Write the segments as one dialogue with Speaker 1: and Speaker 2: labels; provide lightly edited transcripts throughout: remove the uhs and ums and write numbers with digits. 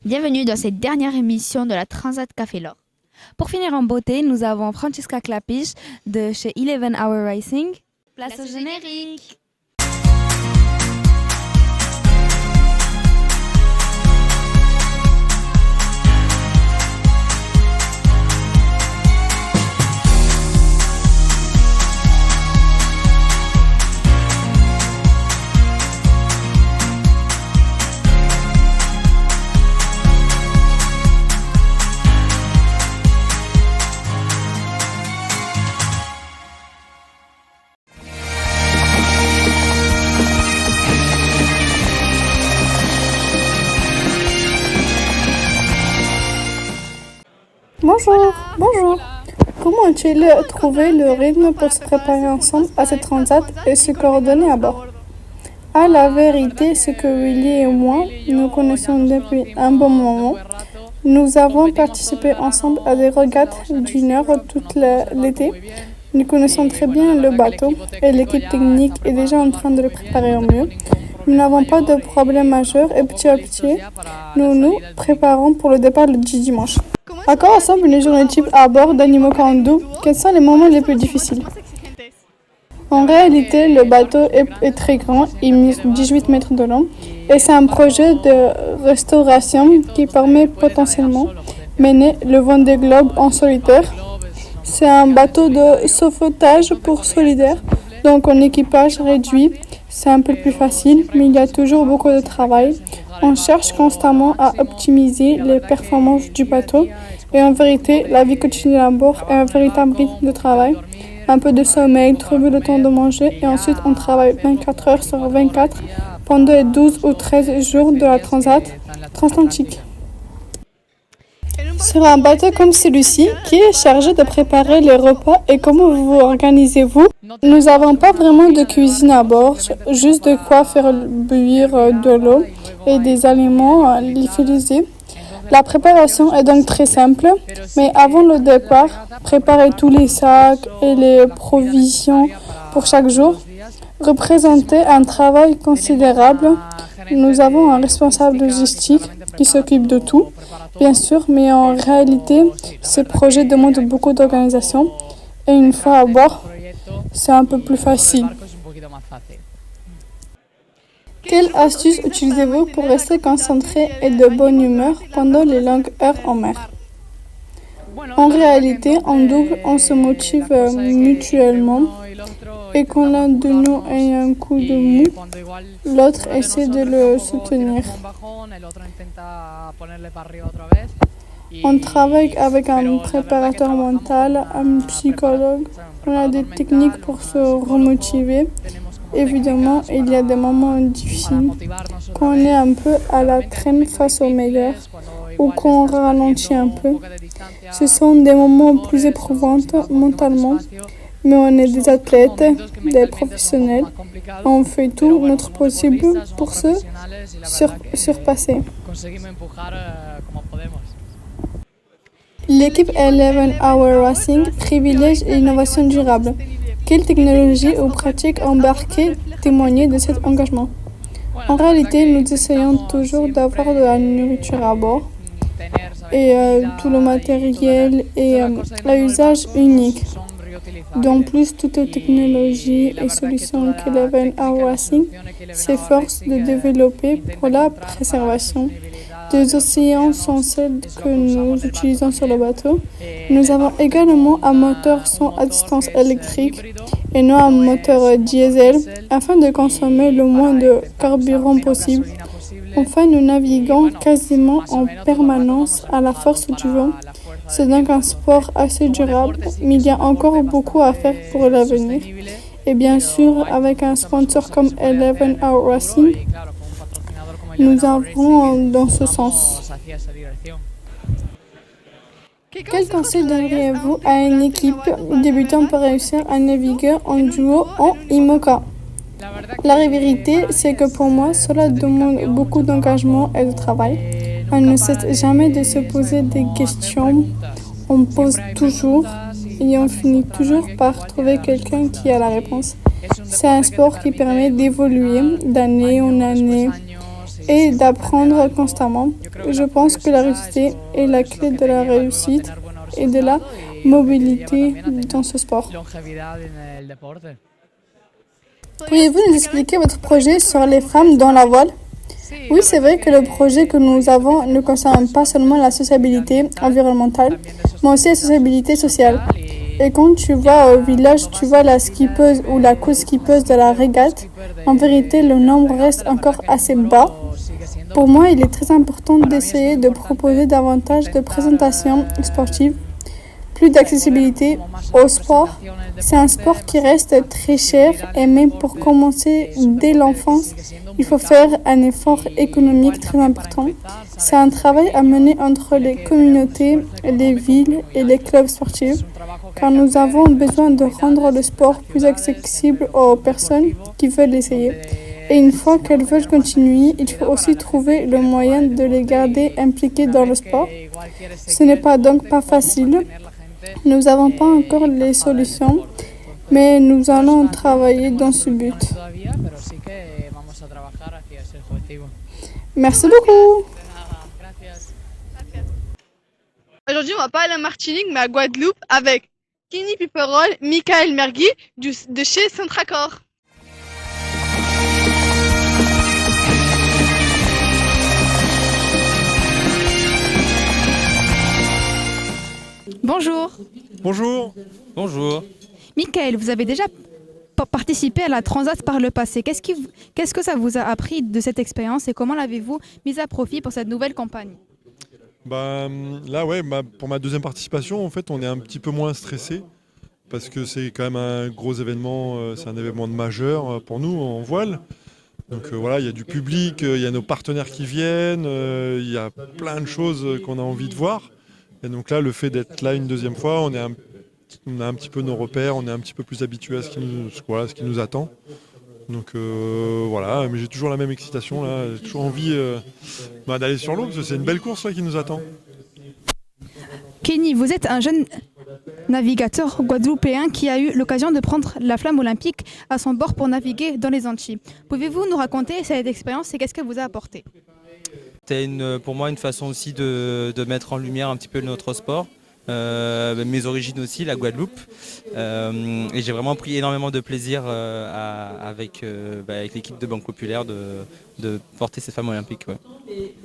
Speaker 1: Bienvenue dans cette dernière émission de la Transat Café L'Or.
Speaker 2: Pour finir en beauté, nous avons Francesca Clapiche de chez 11 Hour Racing. Place au générique.
Speaker 3: Bonjour. Comment ont-ils trouvé le rythme pour se préparer ensemble à cette transat et se coordonner à bord? La vérité, c'est que Willy et moi, nous connaissons depuis un bon moment. Nous avons participé ensemble à des régates d'une heure tout l'été. Nous connaissons très bien le bateau et l'équipe technique est déjà en train de le préparer au mieux. Nous n'avons pas de problème majeur et petit à petit, nous nous préparons pour le départ du dimanche. À quoi ressemble une journée type à bord d'Animo 42? Quels sont les moments les plus difficiles? En réalité, le bateau est très grand, il mesure 18 mètres de long et c'est un projet de restauration qui permet potentiellement mener le Vendée Globe en solitaire. C'est un bateau de sauvetage pour solidaire, donc en équipage réduit, c'est un peu plus facile, mais il y a toujours beaucoup de travail. On cherche constamment à optimiser les performances du bateau et en vérité, la vie quotidienne à bord est un véritable rythme de travail. Un peu de sommeil, trouver le temps de manger et ensuite on travaille 24 heures sur 24 pendant les 12 ou 13 jours de la transat transatlantique. Sur un bateau comme celui-ci, qui est chargé de préparer les repas et comment vous vous organisez-vous? Nous n'avons pas vraiment de cuisine à bord, juste de quoi faire bouillir de l'eau et des aliments lyophilisés. La préparation est donc très simple, mais avant le départ, préparer tous les sacs et les provisions pour chaque jour représentait un travail considérable. Nous avons un responsable logistique qui s'occupe de tout, bien sûr, mais en réalité, ce projet demande beaucoup d'organisation et une fois à bord, c'est un peu plus facile. Quelles astuces utilisez-vous pour rester concentré et de bonne humeur pendant les longues heures en mer? En réalité, en double, on se motive mutuellement et quand l'un de nous a un coup de mou, l'autre essaie de le soutenir. On travaille avec un préparateur mental, un psychologue. On a des techniques pour se remotiver. Évidemment, il y a des moments difficiles, quand on est un peu à la traîne face au meilleur ou quand on ralentit un peu. Ce sont des moments plus éprouvants mentalement, mais on est des athlètes, des professionnels. On fait tout notre possible pour se surpasser. L'équipe 11 Hour Racing privilège l'innovation durable. Quelles technologies ou pratiques embarquées témoignent de cet engagement? En réalité, nous essayons toujours d'avoir de la nourriture à bord et tout le matériel est à usage unique. En plus, toutes les technologies et solutions que 11 Hour Racing s'efforce de développer pour la préservation des océans sont celles que nous utilisons sur le bateau. Nous avons également un moteur sans assistance électrique et non un moteur diesel afin de consommer le moins de carburant possible. Enfin, nous naviguons quasiment en permanence à la force du vent. C'est donc un sport assez durable, mais il y a encore beaucoup à faire pour l'avenir. Et bien sûr, avec un sponsor comme 11 Hour Racing, nous avons dans ce sens. Quel conseil donneriez-vous à une équipe débutant pour réussir à naviguer en duo en IMOCA? La vérité, c'est que pour moi, cela demande beaucoup d'engagement et de travail. On ne cesse jamais de se poser des questions. On pose toujours et on finit toujours par trouver quelqu'un qui a la réponse. C'est un sport qui permet d'évoluer d'année en année et d'apprendre constamment. Je pense que la réussite est la clé de la réussite et de la mobilité dans ce sport. Pourriez-vous nous expliquer votre projet sur les femmes dans la voile? Oui, c'est vrai que le projet que nous avons ne concerne pas seulement la sociabilité environnementale, mais aussi la sociabilité sociale. Et quand tu vas au village, tu vois la skippeuse ou la co-skippeuse de la régate. En vérité, le nombre reste encore assez bas. Pour moi, il est très important d'essayer de proposer davantage de présentations sportives, plus d'accessibilité au sport. C'est un sport qui reste très cher et même pour commencer dès l'enfance, il faut faire un effort économique très important. C'est un travail à mener entre les communautés, les villes et les clubs sportifs, car nous avons besoin de rendre le sport plus accessible aux personnes qui veulent l'essayer. Et une fois qu'elles veulent continuer, il faut aussi trouver le moyen de les garder impliquées dans le sport. Ce n'est pas donc pas facile. Nous n'avons pas encore les solutions, mais nous allons travailler dans ce but. Merci beaucoup.
Speaker 4: Aujourd'hui, on va pas aller à Martinique, mais à Guadeloupe avec Kenny Piperol, Michael Mergui de chez Centracor.
Speaker 1: Bonjour.
Speaker 5: Bonjour. Bonjour.
Speaker 1: Michael, vous avez déjà participé à la Transat par le passé. Qu'est-ce que ça vous a appris de cette expérience et comment l'avez-vous mise à profit pour cette nouvelle campagne?
Speaker 5: Pour ma deuxième participation, en fait, on est un petit peu moins stressé parce que c'est quand même un gros événement, c'est un événement majeur pour nous en voile. Donc il y a du public, il y a nos partenaires qui viennent, il y a plein de choses qu'on a envie de voir. Et donc là, le fait d'être là une deuxième fois, on a un petit peu nos repères, on est un petit peu plus habitué à ce qui nous attend. Donc mais j'ai toujours la même excitation, là. J'ai toujours envie d'aller sur l'eau, parce que c'est une belle course là, qui nous attend.
Speaker 1: Kenny, vous êtes un jeune navigateur guadeloupéen qui a eu l'occasion de prendre la flamme olympique à son bord pour naviguer dans les Antilles. Pouvez-vous nous raconter cette expérience et qu'est-ce qu'elle vous a apporté?
Speaker 6: C'était pour moi une façon aussi de mettre en lumière un petit peu notre sport, mes origines aussi, la Guadeloupe. Et j'ai vraiment pris énormément de plaisir avec l'équipe de Banque Populaire de porter ces femmes olympiques. Ouais.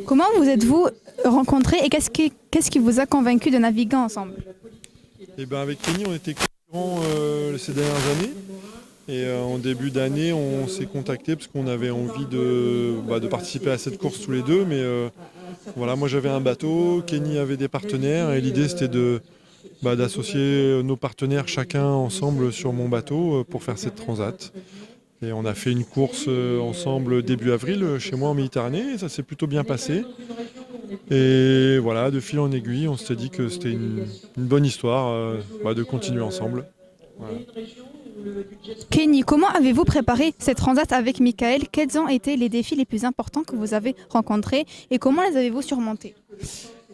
Speaker 1: Comment vous êtes-vous rencontrés et qu'est-ce qui vous a convaincu de naviguer ensemble?
Speaker 5: Avec Kenny, on était concurrents ces dernières années. Et en début d'année, on s'est contacté parce qu'on avait envie de participer à cette course tous les deux. Mais moi j'avais un bateau, Kenny avait des partenaires et l'idée c'était d'associer nos partenaires chacun ensemble sur mon bateau pour faire cette transat. Et on a fait une course ensemble début avril chez moi en Méditerranée et ça s'est plutôt bien passé. Et voilà, de fil en aiguille, on s'est dit que c'était une bonne histoire de continuer ensemble. Voilà.
Speaker 1: Kenny, comment avez-vous préparé cette transat avec Michael? Quels ont été les défis les plus importants que vous avez rencontrés et comment les avez-vous surmontés?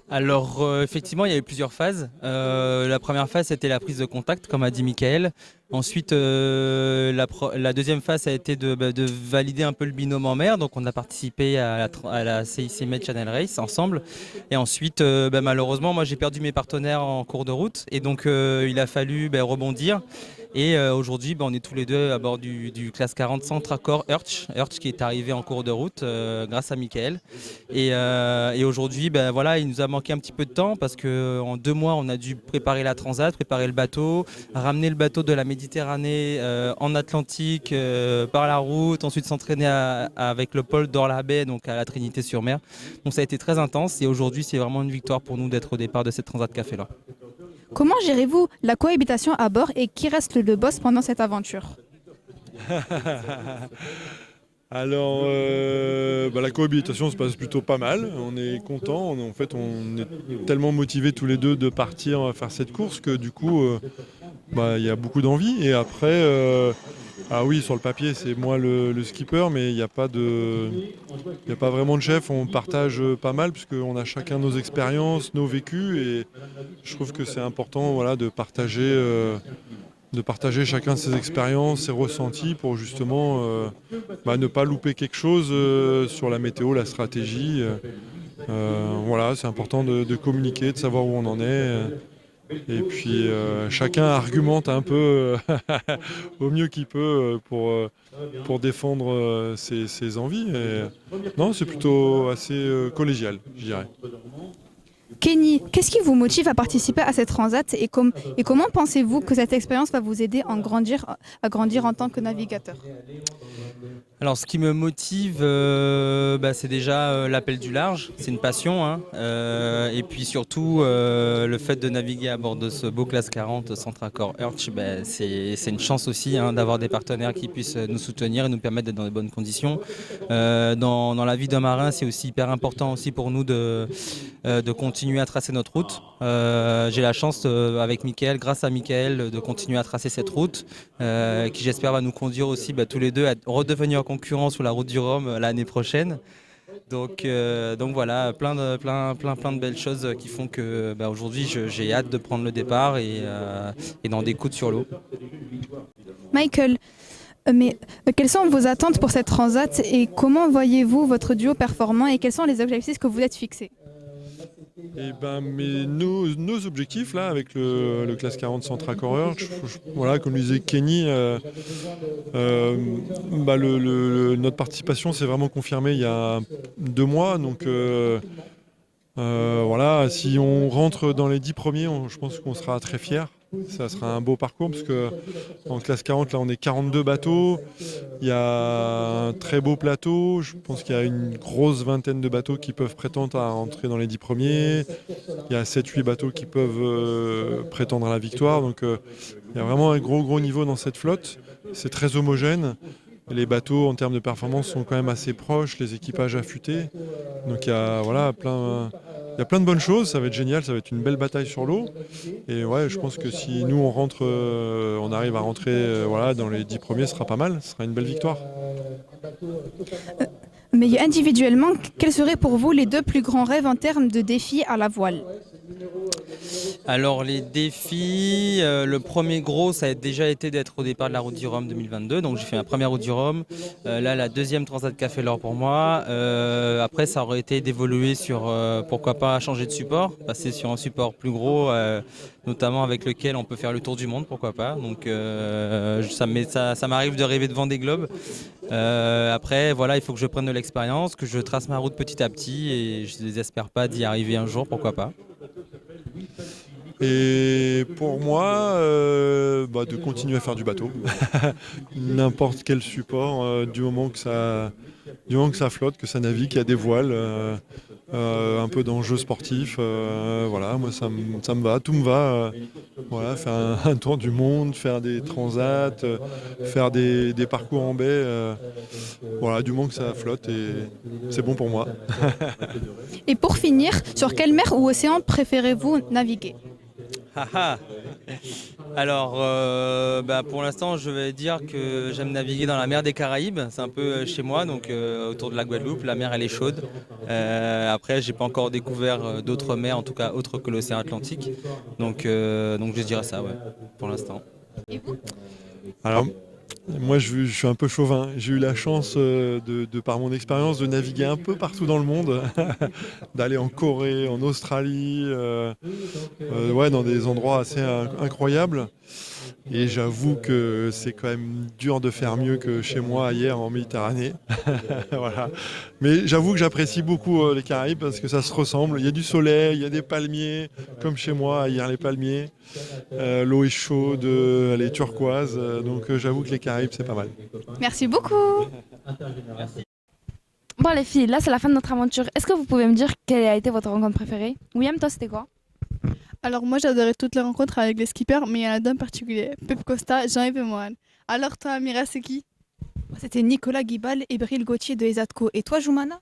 Speaker 6: Alors effectivement, il y a eu plusieurs phases. La première phase, c'était la prise de contact, comme a dit Michael. Ensuite, la deuxième phase a été de valider un peu le binôme en mer. Donc on a participé à la CIC Med Channel Race ensemble. Et ensuite, malheureusement, moi j'ai perdu mes partenaires en cours de route. Et donc il a fallu rebondir. Et aujourd'hui, on est tous les deux à bord du classe 40 Centracor Urch qui est arrivé en cours de route grâce à Michael. Et aujourd'hui, il nous a manqué un petit peu de temps parce qu'en 2 mois, on a dû préparer la transat, préparer le bateau, ramener le bateau de la Méditerranée en Atlantique par la route, ensuite s'entraîner avec le pôle dans la baie, donc à la Trinité-sur-Mer. Donc ça a été très intense et aujourd'hui, c'est vraiment une victoire pour nous d'être au départ de cette transat Café L'Or.
Speaker 1: Comment gérez-vous la cohabitation à bord et qui reste le boss pendant cette aventure?
Speaker 5: Alors, la cohabitation se passe plutôt pas mal. On est content. On est tellement motivés tous les deux de partir faire cette course que du coup, il y a beaucoup d'envie. Et après, sur le papier, c'est moi le skipper, mais il n'y a pas vraiment de chef. On partage pas mal puisqu'on a chacun nos expériences, nos vécus. Et je trouve que c'est important, de partager de partager chacun de ses expériences, ses ressentis pour justement ne pas louper quelque chose sur la météo, la stratégie. Voilà, c'est important de communiquer, de savoir où on en est. Et puis chacun argumente un peu au mieux qu'il peut pour défendre ses envies. Et, non, c'est plutôt assez collégial, je dirais.
Speaker 1: Kenny, qu'est-ce qui vous motive à participer à cette transat et comment pensez-vous que cette expérience va vous aider à grandir en tant que navigateur?
Speaker 6: Alors, ce qui me motive, c'est déjà l'appel du large, c'est une passion, hein. Et puis surtout, le fait de naviguer à bord de ce beau classe 40 Centre-Accord Urch, c'est une chance aussi, hein, d'avoir des partenaires qui puissent nous soutenir et nous permettre d'être dans de bonnes conditions. Dans la vie d'un marin, c'est aussi hyper important aussi pour nous de continuer à tracer notre route. J'ai la chance, avec Mickaël, grâce à Mickaël, de continuer à tracer cette route, qui j'espère va nous conduire aussi tous les deux à redevenir concurrents sur la route du Rhum l'année prochaine. Donc voilà, plein de belles choses qui font que aujourd'hui j'ai hâte de prendre le départ et d'en découdre sur l'eau.
Speaker 1: Michael, mais quelles sont vos attentes pour cette transat et comment voyez-vous votre duo performant et quels sont les objectifs que vous êtes fixés?
Speaker 5: Nos objectifs là avec le classe 40 Centre-Accord Urch, voilà, comme le disait Kenny, notre participation s'est vraiment confirmée il y a 2 mois. Donc voilà, si on rentre dans les 10 premiers, je pense qu'on sera très fiers. Ça sera un beau parcours parce que en classe 40, là, on est 42 bateaux. Il y a un très beau plateau. Je pense qu'il y a une grosse vingtaine de bateaux qui peuvent prétendre à rentrer dans les 10 premiers. Il y a 7-8 bateaux qui peuvent prétendre à la victoire. Donc il y a vraiment un gros niveau dans cette flotte. C'est très homogène. Les bateaux, en termes de performance, sont quand même assez proches, les équipages affûtés. Donc il y a plein de bonnes choses, ça va être génial, ça va être une belle bataille sur l'eau. Et ouais, je pense que si nous on arrive à rentrer dans les 10 premiers, ce sera pas mal, ce sera une belle victoire.
Speaker 1: Mais individuellement, quels seraient pour vous les 2 plus grands rêves en termes de défis à la voile?
Speaker 6: Alors les défis, le premier gros, ça a déjà été d'être au départ de la route du Rhum 2022. Donc j'ai fait ma première route du Rhum. Là, la deuxième Transat Café L'Or pour moi. Après, ça aurait été d'évoluer sur, pourquoi pas, changer de support, passer sur un support plus gros, notamment avec lequel on peut faire le tour du monde, pourquoi pas. Donc ça m'arrive de rêver de Vendée Globe. Après, voilà, il faut que je prenne de l'expérience, que je trace ma route petit à petit et je ne désespère pas d'y arriver un jour, pourquoi pas.
Speaker 5: Et pour moi, de continuer à faire du bateau, n'importe quel support, du moment que ça flotte, que ça navigue, qu'il y a des voiles, un peu d'enjeux sportifs, voilà, moi ça me va, tout me va. Voilà, faire un tour du monde, faire des transats, faire des parcours en baie, voilà, du moment que ça flotte, et c'est bon pour moi.
Speaker 1: Et pour finir, sur quelle mer ou océan préférez-vous naviguer?
Speaker 6: Alors, pour l'instant, je vais dire que j'aime naviguer dans la mer des Caraïbes. C'est un peu chez moi, donc autour de la Guadeloupe. La mer, elle est chaude. Après, j'ai pas encore découvert d'autres mers, en tout cas autres que l'océan Atlantique. Donc je dirais ça, ouais, pour l'instant.
Speaker 1: Et vous?
Speaker 5: Alors, moi, je suis un peu chauvin. J'ai eu la chance, de par mon expérience, de naviguer un peu partout dans le monde, d'aller en Corée, en Australie, dans des endroits assez incroyables. Et j'avoue que c'est quand même dur de faire mieux que chez moi ailleurs en Méditerranée. Voilà. Mais j'avoue que j'apprécie beaucoup les Caraïbes parce que ça se ressemble. Il y a du soleil, il y a des palmiers, comme chez moi ailleurs les palmiers. L'eau est chaude, elle est turquoise. Donc j'avoue que les Caraïbes, c'est pas mal.
Speaker 1: Merci beaucoup.
Speaker 2: Bon les filles, là c'est la fin de notre aventure. Est-ce que vous pouvez me dire quelle a été votre rencontre préférée? William, toi c'était quoi?
Speaker 4: Alors moi j'adorais toutes les rencontres avec les skippers, mais il y en a deux en particulier, Pep Costa, Jean-Yves et Mohan. Alors toi Amira, c'est qui?
Speaker 1: C'était Nicolas Guibal et Bril Gauthier de Ezatco. Et toi Joumana?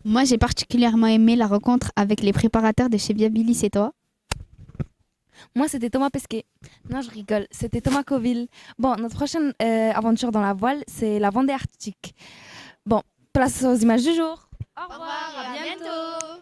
Speaker 7: Moi j'ai particulièrement aimé la rencontre avec les préparateurs de chez Viabilis, et toi?
Speaker 2: Moi c'était Thomas Pesquet. Non, je rigole, c'était Thomas Coville. Bon, notre prochaine aventure dans la voile, c'est la Vendée Arctique. Bon, place aux images du jour.
Speaker 7: Au revoir, à bientôt.